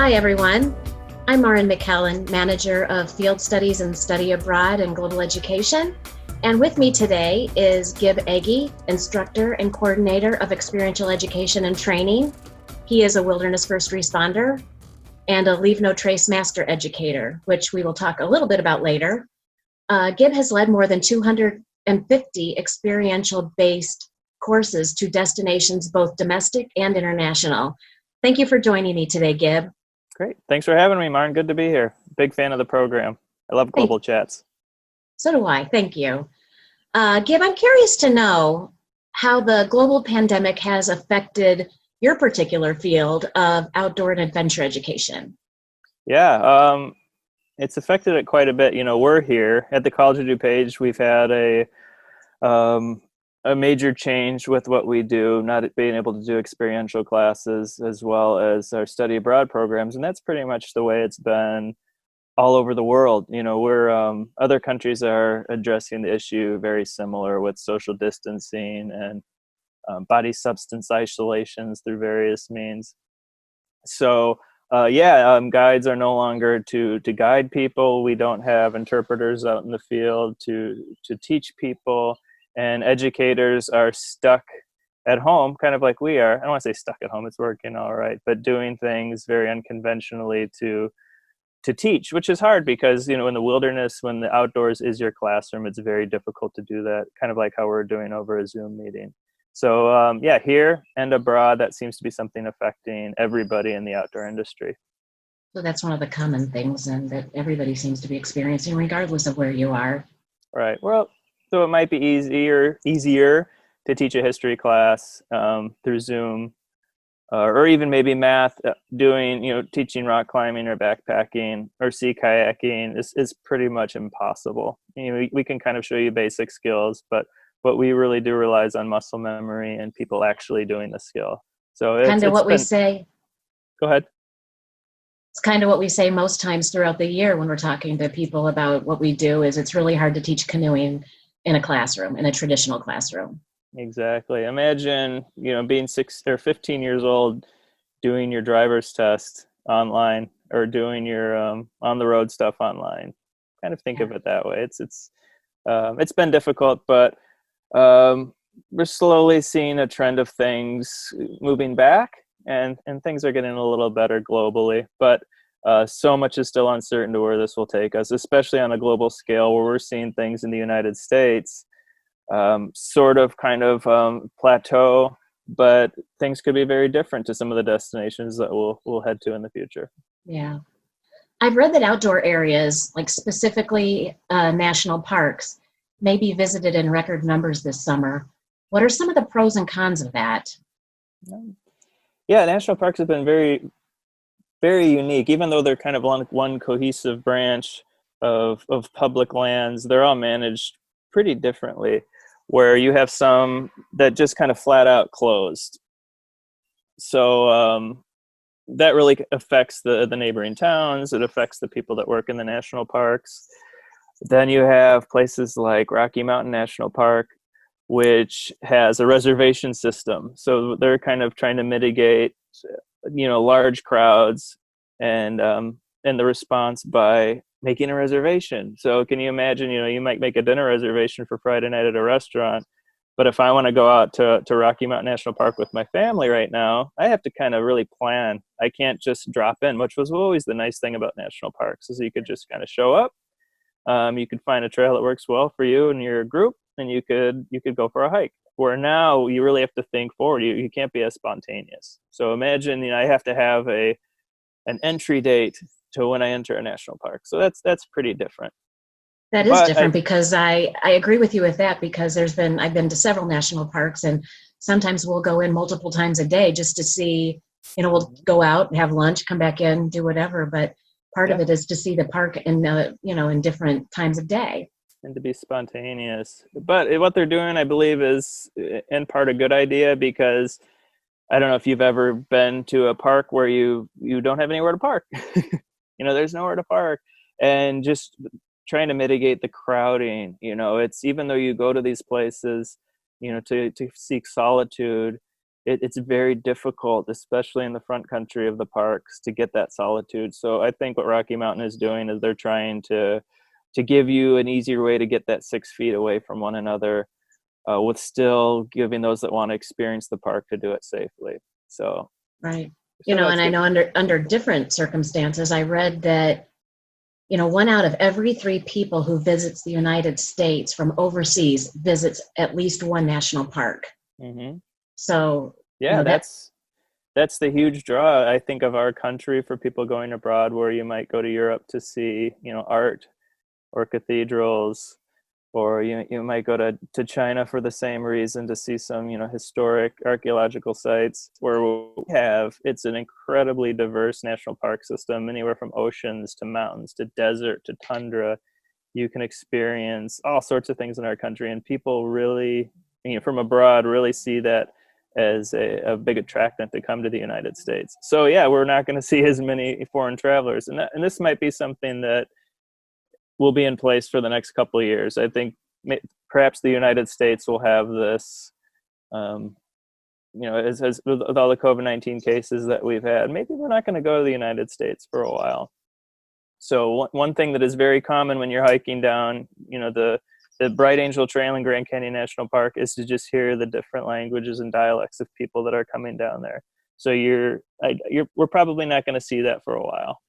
Hi, everyone. I'm Maren, Manager of Field Studies and Study Abroad and Global Education. And with me today is Gib Egge, Instructor and Coordinator of Experiential Education and Training. He is a wilderness first responder and a Leave No Trace Master Educator, which we will talk a little bit about later. Gib has led more than 250 experiential-based courses to destinations both domestic and international. Thank you for joining me today, Gib. Great. Thanks for having me, Maren. Good to be here. Big fan of the program. I love global chats. So do I. Thank you. Gib, I'm curious to know how the global pandemic has affected your particular field of outdoor and adventure education. Yeah, it's affected it quite a bit. You know, we're here at the College of DuPage. We've had a major change with what we do, not being able to do experiential classes as well as our study abroad programs. And that's pretty much the way it's been all over the world. You know, other countries are addressing the issue very similar with social distancing and body substance isolations through various means. So guides are no longer to guide people. We don't have interpreters out in the field to teach people. And educators are stuck at home, kind of like we are. I don't want to say stuck at home, it's working all right, but doing things very unconventionally to teach, which is hard because, you know, in the wilderness, when the outdoors is your classroom, it's very difficult to do that, kind of like how we're doing over a Zoom meeting. So here and abroad, that seems to be something affecting everybody in the outdoor industry. So that's one of the common things and that everybody seems to be experiencing regardless of where you are. Right. Well, so it might be easier to teach a history class through Zoom, or even maybe math. Teaching rock climbing or backpacking or sea kayaking is pretty much impossible. You know, we can kind of show you basic skills, but what we really do relies on muscle memory and people actually doing the skill. So it's kind of what we say. Go ahead. It's kind of what we say most times throughout the year when we're talking to people about what we do is it's really hard to teach canoeing in a classroom, in a traditional classroom. Exactly. Imagine, you know, being 6 or 15 years old, doing your driver's test online or doing your on the road stuff online. Kind of think of it that way. It's been difficult, but we're slowly seeing a trend of things moving back, and things are getting a little better globally. But so much is still uncertain to where this will take us, especially on a global scale where we're seeing things in the United States plateau, but things could be very different to some of the destinations that we'll head to in the future. Yeah. I've read that outdoor areas, like specifically national parks, may be visited in record numbers this summer. What are some of the pros and cons of that? Yeah, national parks have been very, very unique. Even though they're kind of one cohesive branch of public lands, they're all managed pretty differently, where you have some that just kind of flat out closed. So that really affects the neighboring towns. It affects the people that work in the national parks. Then you have places like Rocky Mountain National Park, which has a reservation system. So they're kind of trying to mitigate, you know, large crowds and the response by making a reservation. So can you imagine, you know, you might make a dinner reservation for Friday night at a restaurant, but if I want to go out to Rocky Mountain National Park with my family right now, I have to kind of really plan. I can't just drop in, which was always the nice thing about national parks, is you could just kind of show up. You could find a trail that works well for you and your group, and you could go for a hike. Where now you really have to think forward. You can't be as spontaneous. So imagine, you know, I have to have an entry date to when I enter a national park. So that's pretty different. That is different because I agree with you with that, because I've been to several national parks, and sometimes we'll go in multiple times a day just to see, you know, we'll go out and have lunch, come back in, do whatever. But part of it is to see the park in different times of day. And to be spontaneous. But what they're doing, I believe, is in part a good idea, because I don't know if you've ever been to a park where you don't have anywhere to park. You know, there's nowhere to park. And just trying to mitigate the crowding, you know, it's, even though you go to these places, you know, to seek solitude, it's very difficult, especially in the front country of the parks, to get that solitude. So I think what Rocky Mountain is doing is they're trying to give you an easier way to get that 6 feet away from one another, with still giving those that want to experience the park to do it safely. So Right. so And that's I good. know under different circumstances, I read that, 1 out of every 3 people who visits the United States from overseas visits at least one national park. Hmm. So, Yeah, that, that's the huge draw, I think, of our country for people going abroad, where you might go to Europe to see, art or cathedrals, or you might go to China for the same reason, to see some, historic archaeological sites. Where we have, it's an incredibly diverse national park system, anywhere from oceans to mountains to desert to tundra. You can experience all sorts of things in our country, and people really, from abroad, really see that as a big attractant to come to the United States. So yeah, we're not going to see as many foreign travelers, and this might be something that will be in place for the next couple of years. I think perhaps the United States will have this, as with all the COVID-19 cases that we've had, maybe we're not going to go to the United States for a while. So one thing that is very common when you're hiking down, the Bright Angel Trail in Grand Canyon National Park, is to just hear the different languages and dialects of people that are coming down there. So we're probably not going to see that for a while.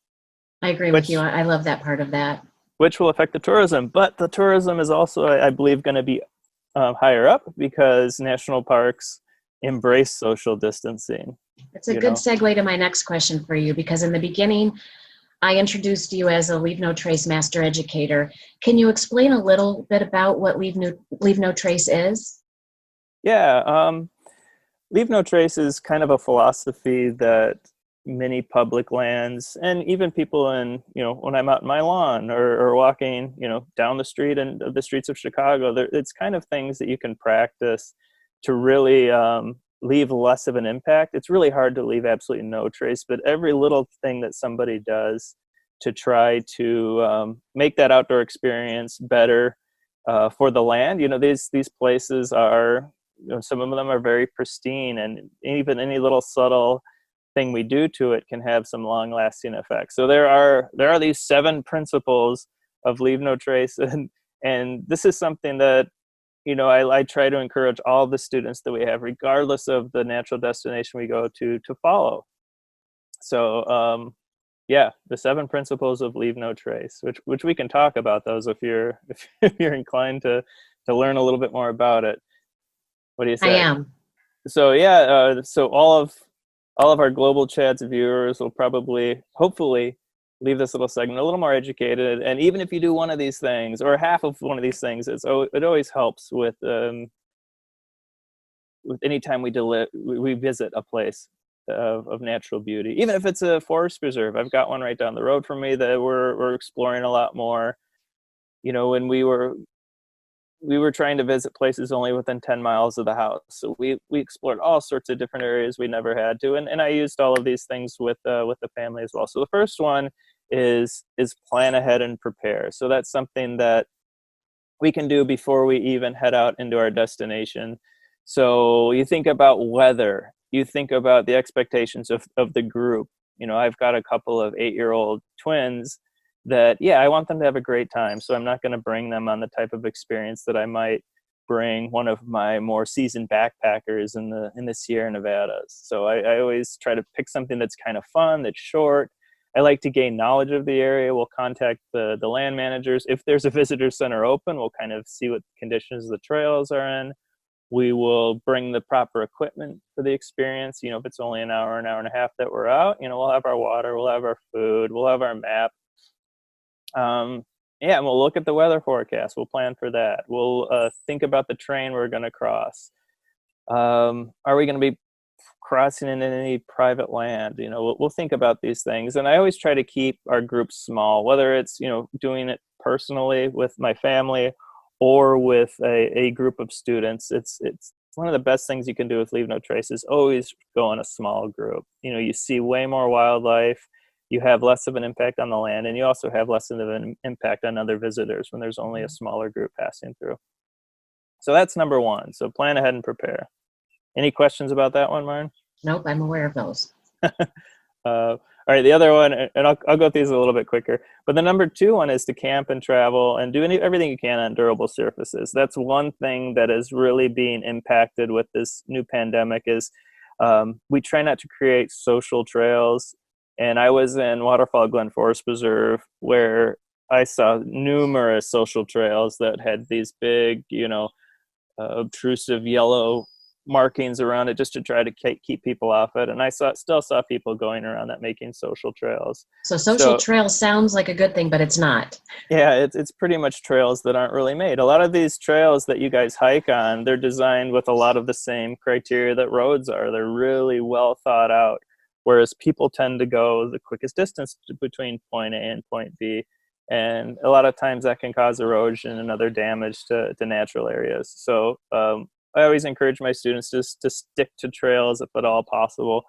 I agree with you. I love that part of that. Which will affect the tourism. But the tourism is also, I believe, going to be higher up, because national parks embrace social distancing. It's a good segue to my next question for you, because in the beginning, I introduced you as a Leave No Trace Master Educator. Can you explain a little bit about what Leave No Trace is? Yeah, Leave No Trace is kind of a philosophy that many public lands, and even people in, when I'm out in my lawn or walking, down the street and the streets of Chicago, it's kind of things that you can practice to really leave less of an impact. It's really hard to leave absolutely no trace, but every little thing that somebody does to try to make that outdoor experience better for the land. These places are, some of them are very pristine, and even any little subtle thing we do to it can have some long-lasting effects. So there are these 7 principles of Leave No Trace, and this is something that I try to encourage all the students that we have, regardless of the natural destination we go to follow. So the 7 principles of Leave No Trace, which we can talk about those if you're inclined to learn a little bit more about it. What do you say? I am. So so all of our Global Chats viewers will probably, hopefully, leave this little segment a little more educated. And even if you do one of these things or half of one of these things, it always helps with any time we visit a place of natural beauty, even if it's a forest preserve. I've got one right down the road from me that we're exploring a lot more. When we were trying to visit places only within 10 miles of the house. So we explored all sorts of different areas we never had to. And I used all of these things with the family as well. So the first one is plan ahead and prepare. So that's something that we can do before we even head out into our destination. So you think about weather, you think about the expectations of the group. I've got a couple of 8-year-old twins that, I want them to have a great time. So I'm not going to bring them on the type of experience that I might bring one of my more seasoned backpackers in the Sierra Nevadas. So I always try to pick something that's kind of fun, that's short. I like to gain knowledge of the area. We'll contact the land managers. If there's a visitor center open, we'll kind of see what conditions the trails are in. We will bring the proper equipment for the experience. If it's only an hour and a half that we're out, we'll have our water, we'll have our food, we'll have our map. And we'll look at the weather forecast. We'll plan for that. We'll think about the terrain we're going to cross. Are we going to be crossing in any private land? We'll think about these things. And I always try to keep our groups small, whether it's, doing it personally with my family or with a group of students. It's one of the best things you can do with Leave No Trace is always go in a small group. You see way more wildlife. You have less of an impact on the land, and you also have less of an impact on other visitors when there's only a smaller group passing through. So that's number 1. So plan ahead and prepare. Any questions about that one, Maren? Nope, I'm aware of those. All right, the other one, and I'll go through these a little bit quicker, but the number 2 one is to camp and travel and do everything you can on durable surfaces. That's one thing that is really being impacted with this new pandemic is we try not to create social trails. And I was in Waterfall Glen Forest Preserve where I saw numerous social trails that had these big, obtrusive yellow markings around it just to try to keep people off it. And I still saw people going around that making social trails. So social trail sounds like a good thing, but it's not. Yeah, it's pretty much trails that aren't really made. A lot of these trails that you guys hike on, they're designed with a lot of the same criteria that roads are. They're really well thought out, whereas people tend to go the quickest distance between point A and point B. And a lot of times that can cause erosion and other damage to natural areas. So I always encourage my students just to stick to trails if at all possible.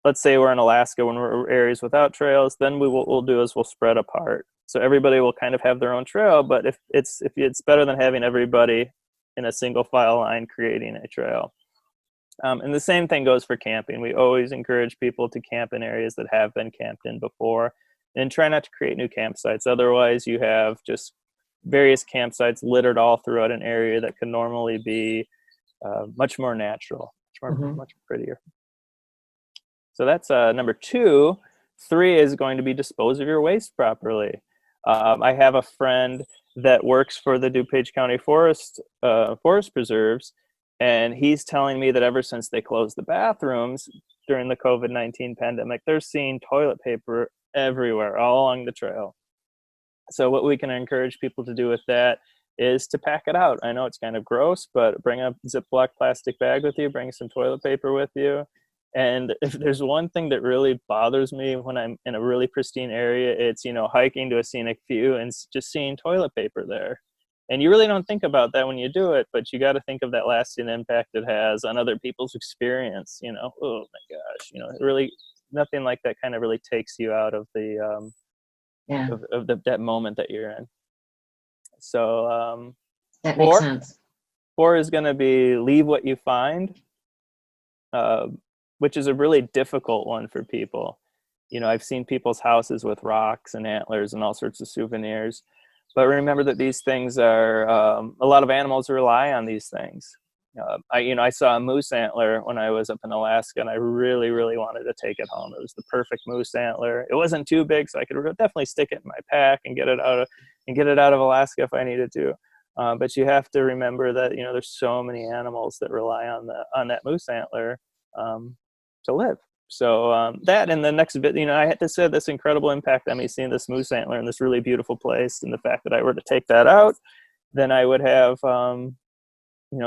Let's say we're in Alaska when we're areas without trails, then we'll do is we'll spread apart. So everybody will kind of have their own trail, but if it's better than having everybody in a single file line creating a trail. And the same thing goes for camping. We always encourage people to camp in areas that have been camped in before and try not to create new campsites. Otherwise, you have just various campsites littered all throughout an area that can normally be much more natural, much prettier. So that's number 2. 3 is going to be dispose of your waste properly. I have a friend that works for the DuPage County Forest Preserves, and he's telling me that ever since they closed the bathrooms during the COVID-19 pandemic, they're seeing toilet paper everywhere, all along the trail. So what we can encourage people to do with that is to pack it out. I know it's kind of gross, but bring a Ziploc plastic bag with you, bring some toilet paper with you. And if there's one thing that really bothers me when I'm in a really pristine area, it's, hiking to a scenic view and just seeing toilet paper there. And you really don't think about that when you do it, but you got to think of that lasting impact it has on other people's experience, oh my gosh, really nothing like that kind of really takes you out of the, that moment that you're in. So that makes sense. 4 is going to be leave what you find, which is a really difficult one for people. I've seen people's houses with rocks and antlers and all sorts of souvenirs, but remember that these things are a lot of animals rely on these things. I saw a moose antler when I was up in Alaska, and I really, really wanted to take it home. It was the perfect moose antler. It wasn't too big, so I could definitely stick it in my pack and get it out of Alaska if I needed to. But you have to remember that there's so many animals that rely on that moose antler to live. So that and the next bit, I had to say this incredible impact on me seeing this moose antler in this really beautiful place, and the fact that I were to take that out, then I would have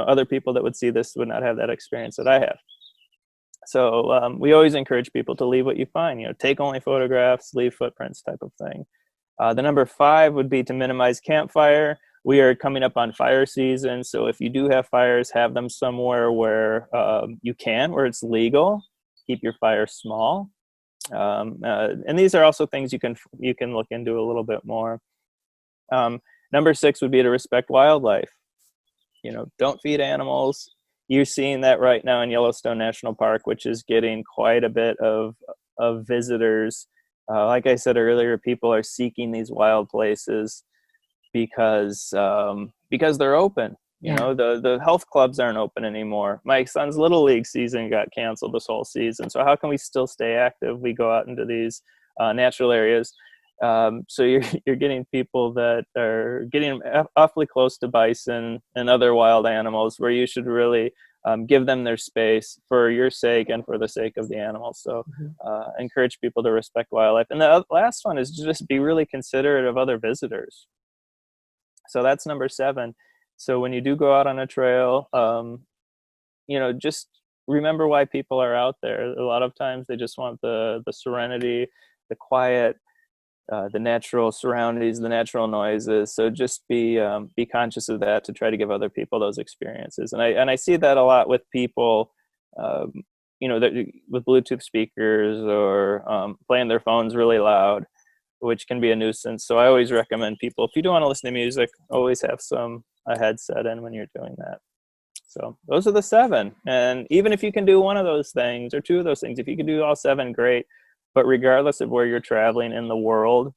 other people that would see this would not have that experience that I have. So we always encourage people to leave what you find, take only photographs, leave footprints type of thing. The number 5 would be to minimize campfire. We are coming up on fire season. So if you do have fires, have them somewhere where where it's legal. Keep your fire small. And these are also things you can look into a little bit more. Number 6 would be to respect wildlife. Don't feed animals. You're seeing that right now in Yellowstone National Park, which is getting quite a bit of visitors. Like I said earlier, people are seeking these wild places because they're open. The health clubs aren't open anymore. My son's little league season got canceled this whole season. So how can we still stay active? We go out into these natural areas. So you're getting people that are getting awfully close to bison and other wild animals, where you should really give them their space for your sake and for the sake of the animals. So encourage people to respect wildlife. And the last one is just be really considerate of other visitors. So that's number 7. So when you do go out on a trail, just remember why people are out there. A lot of times they just want the serenity, the quiet, the natural surroundings, the natural noises. So just be conscious of that to try to give other people those experiences. And I see that a lot with people, that with Bluetooth speakers or playing their phones really loud, which can be a nuisance. So I always recommend people, if you do want to listen to music, always have a headset in when you're doing that. So those are the 7. And even if you can do one of those things or 2 of those things, if you can do all 7, great. But regardless of where you're traveling in the world,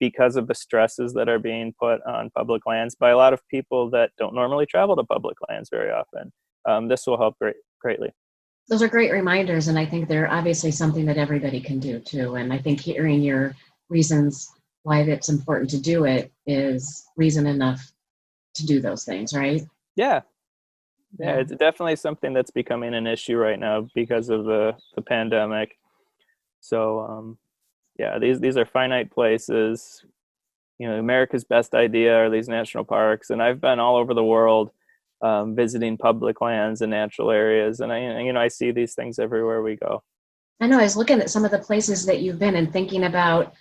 because of the stresses that are being put on public lands by a lot of people that don't normally travel to public lands very often, this will help greatly. Those are great reminders, and I think they're obviously something that everybody can do too. And I think hearing your reasons why it's important to do it is reason enough to do those things, right? Yeah, it's definitely something that's becoming an issue right now because of the pandemic. So these are finite places. America's best idea are these national parks, and I've been all over the world visiting public lands and natural areas, and I see these things everywhere we go. I know. I was looking at some of the places that you've been and thinking about,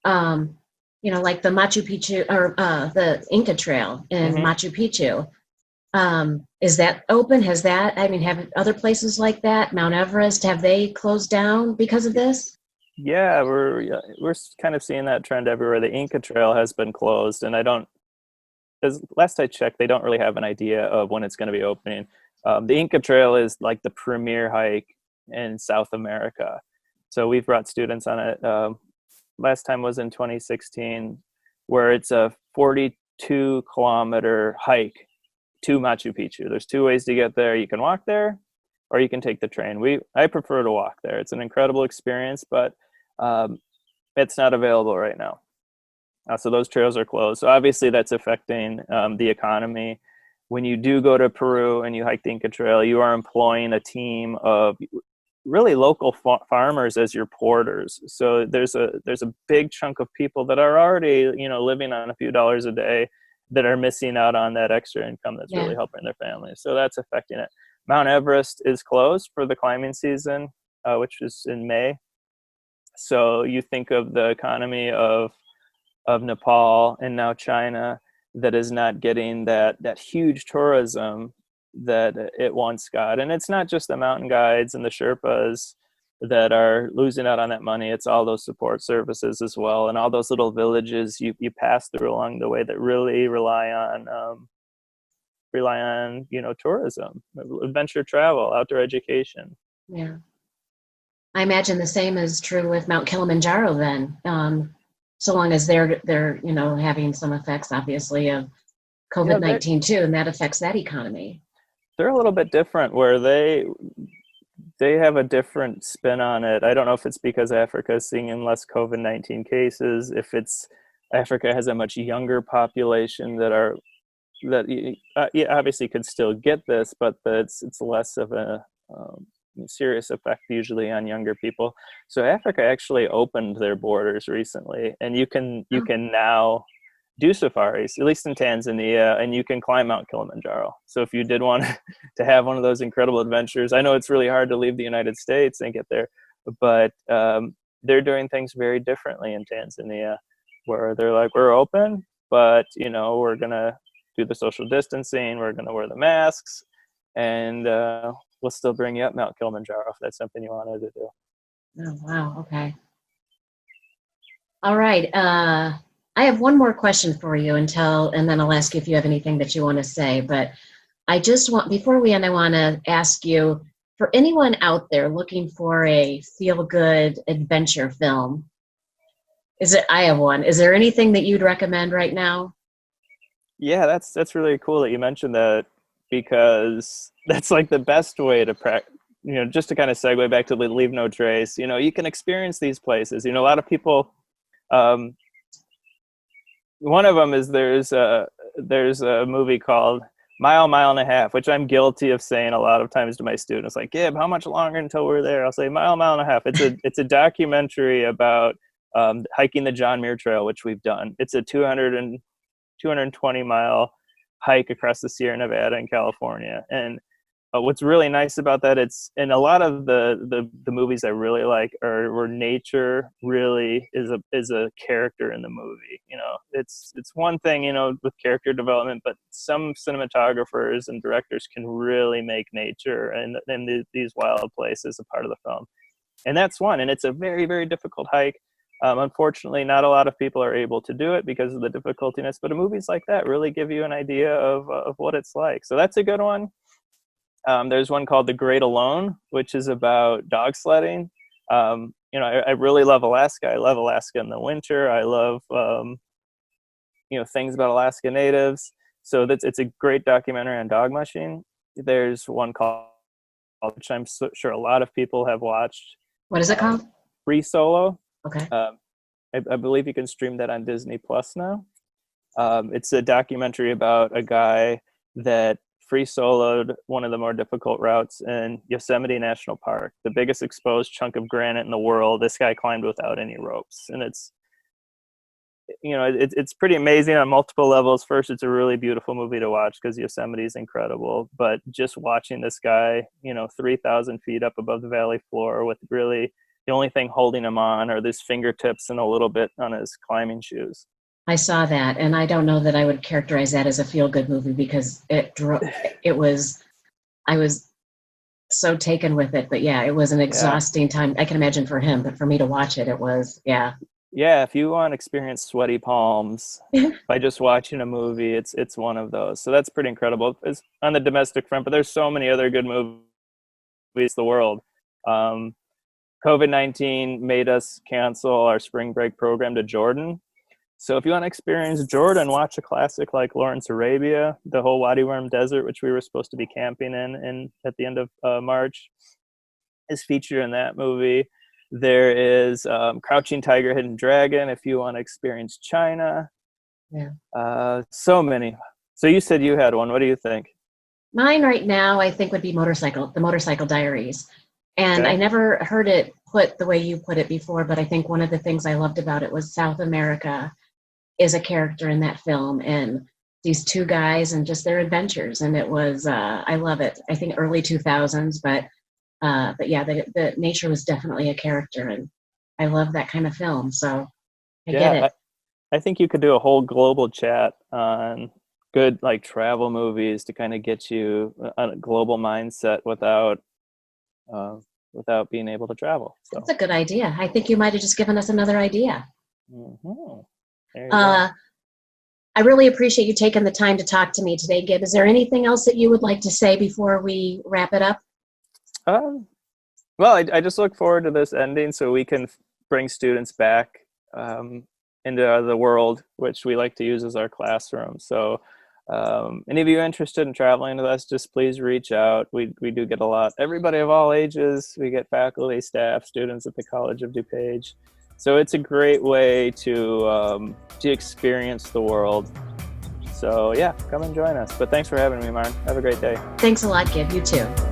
like the Machu Picchu or the Inca Trail in Machu Picchu. Is that open? Have other places like that, Mount Everest, have they closed down because of this? Yeah, we're kind of seeing that trend everywhere. The Inca Trail has been closed, and as last I checked, they don't really have an idea of when it's going to be opening. The Inca Trail is like the premier hike in South America. So we've brought students on it. Last time was in 2016, where it's a 42-kilometer hike to Machu Picchu. There's 2 ways to get there. You can walk there, or you can take the train. I prefer to walk there. It's an incredible experience, but it's not available right now. So those trails are closed. So obviously that's affecting the economy. When you do go to Peru and you hike the Inca Trail, you are employing a team of really local farmers as your porters. So there's a big chunk of people that are already living on a few dollars a day that are missing out on that extra income that's really helping their families. So that's affecting it. Mount Everest is closed for the climbing season, which is in May. So you think of the economy of Nepal and now China that is not getting that huge tourism that it once got. And it's not just the mountain guides and the Sherpas that are losing out on that money. It's all those support services as well, and all those little villages you pass through along the way that really rely on tourism, adventure travel, outdoor education. Yeah. I imagine the same is true with Mount Kilimanjaro then. So long as they're having some effects, obviously, of COVID-19 too, and that affects that economy. They're a little bit different, where they have a different spin on it. I don't know if it's because Africa is seeing in less COVID-19 cases, if it's Africa has a much younger population that obviously could still get this, but it's less of a serious effect usually on younger people. So Africa actually opened their borders recently, and you can now do safaris, at least in Tanzania, and you can climb Mount Kilimanjaro. So if you did want to have one of those incredible adventures, I know it's really hard to leave the United States and get there, but they're doing things very differently in Tanzania, where they're like, we're open, but we're gonna do the social distancing, we're gonna wear the masks, and we'll still bring you up Mount Kilimanjaro if that's something you wanted to do. Oh, wow. Okay. All right. I have one more question for you and then I'll ask you if you have anything that you want to say. But before we end, I want to ask you, for anyone out there looking for a feel-good adventure film, I have one. Is there anything that you'd recommend right now? Yeah, that's really cool that you mentioned that, because that's like the best way to just to kind of segue back to Leave No Trace. You can experience these places. A lot of people, one of them is there's a movie called Mile and a Half, which I'm guilty of saying a lot of times to my students, like, Gib, how much longer until we're there? I'll say Mile and a Half. It's a documentary about hiking the John Muir Trail, which we've done. It's a 220 mile hike across the Sierra Nevada in California. And what's really nice about that, it's in a lot of the movies I really like are where nature really is a character in the movie. It's one thing, with character development, but some cinematographers and directors can really make nature and these wild places a part of the film. And that's one, and it's a very, very difficult hike. Unfortunately, not a lot of people are able to do it because of the difficultiness, but movies like that really give you an idea of what it's like. So that's a good one. There's one called The Great Alone, which is about dog sledding. I really love Alaska. I love Alaska in the winter. I love, things about Alaska natives. So it's a great documentary on dog mushing. There's one called, which I'm sure a lot of people have watched. What is it called? Free Solo. Okay. I believe you can stream that on Disney Plus now. It's a documentary about a guy that free soloed one of the more difficult routes in Yosemite National Park, the biggest exposed chunk of granite in the world. This guy climbed without any ropes, and it's pretty amazing on multiple levels. First, it's a really beautiful movie to watch because Yosemite is incredible, but just watching this guy, 3,000 feet up above the valley floor with really the only thing holding him on are his fingertips and a little bit on his climbing shoes. I saw that, and I don't know that I would characterize that as a feel-good movie because I was so taken with it. But yeah, it was an exhausting time. I can imagine for him, but for me to watch it, it was, yeah. Yeah, if you want to experience sweaty palms by just watching a movie, it's one of those. So that's pretty incredible. It's on the domestic front, but there's so many other good movies in the world. COVID-19 made us cancel our spring break program to Jordan. So if you want to experience Jordan, watch a classic like Lawrence Arabia, the whole Wadi Rum Desert, which we were supposed to be camping in at the end of March, is featured in that movie. There is Crouching Tiger, Hidden Dragon, if you want to experience China. Yeah. So many. So you said you had one. What do you think? Mine right now, I think, would be The Motorcycle Diaries. And Okay. I never heard it put the way you put it before, but I think one of the things I loved about it was South America is a character in that film, and these two guys and just their adventures. And it was, I love it. I think early 2000s, but yeah, the nature was definitely a character, and I love that kind of film. So I get it. I think you could do a whole global chat on good like travel movies to kind of get you on a global mindset without being able to travel. So That's a good idea. I think you might have just given us another idea. Mm-hmm. There you go. I really appreciate you taking the time to talk to me today, Gib. Is there anything else that you would like to say before we wrap it up? Well, I just look forward to this ending so we can bring students back into the world, which we like to use as our classroom. So any of you interested in traveling with us, just please reach out. We do get a lot. Everybody of all ages. We get faculty, staff, students at the College of DuPage. So it's a great way to experience the world. So yeah, come and join us. But thanks for having me, Maren. Have a great day. Thanks a lot, Gib. You too.